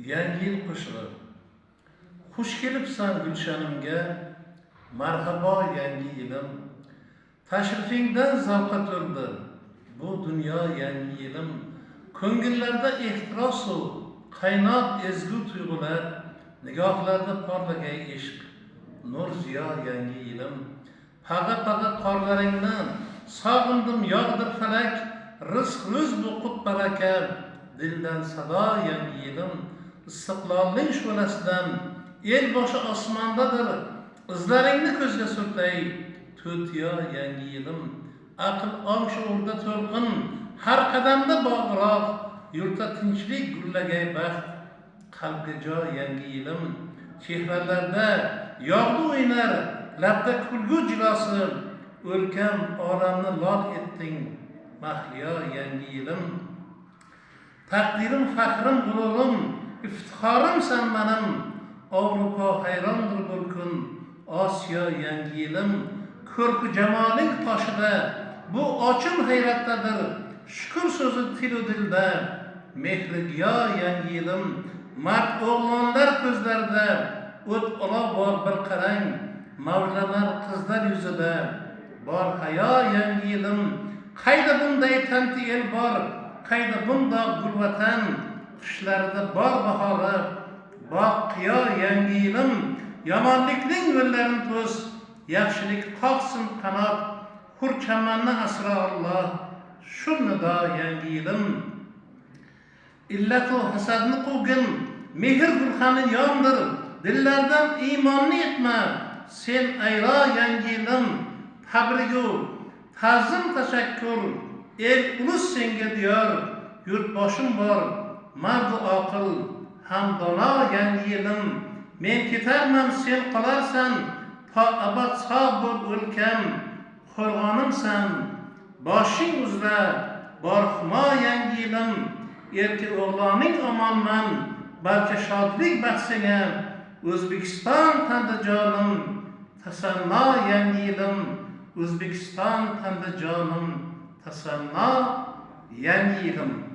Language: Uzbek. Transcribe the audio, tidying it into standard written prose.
Yangi yil qo'shig'i. Xush kelibsan gulshanimga, marhabo yangi yilim. Tashrifingdan zavqa to'ldi bu dunyo yangi yilim. Ko'ngillarda ehtirosu qaynoq ezgu tuyg'ular, nigohlarda porlagay ishq, nur ziyo yangi yilim. Pag'a qorlaringdan sog'indim yog'dir falak, rizq ro'z bu qut baraka, dildan sado yangi yilim. Istiqlolning shu'lasidan el boshi osmondadir, izlaringni ko'zga surtay to'tiyo yangi yilim. Aql ong shuurda to'lqin, har qadamda bog'roq, yurtda tinchlik gullagay baxt, qalbga jo yangi yilim. Chehralarda yog'du o'ynar, labda kulgu jilosi, o'lkam olamni lol etding mahliyo yangi yilim. Taqdirim, faxrim, g'ururim, iftixorimsan menim, Avrupo hayrondir bir kun, Osiyo yangi yilim. Ko'rku jamoling toshida bu ochim hayratdadir, shukr so'zi tilu dilda, mehri giyo yangi yilim. Mard o'g'lonlar ko'zlarida o't olov bor bir qarang, mavlalar qizlar yuzida bor hayo yangi yilim. Qayda bunday tanti el bor, qayda bundoq gulvatan, qushlarda bor bahori, boqiyo yangi yilim. Yomonlikning yo'llarini to's, yaxshilik qoqsin qanot, hur chamanni asra Alloh, shu nido yangi yilim. Illatu hasadni quvgin, mehr gulxani yondir, dillardan iymonni etma, sen ayro yangi yilim. Tabrigu, ta'zim tashakkur, el ulus senga diyor, yurtboshim bor, mardu oqil, hamdono yangi yilim. Men ketarman, sen qolarsan, to abad sog' bo'l o'lkam, qo'rg'onimsan, boshing uzra, bor humo yangi yilim. Erki o'g'loning omonman, barcha shodlik baxsiga, O'zbekiston tanda jonim, tasanno yangi yilim. O'zbekiston tanda jonim, tasanno yangi yilim.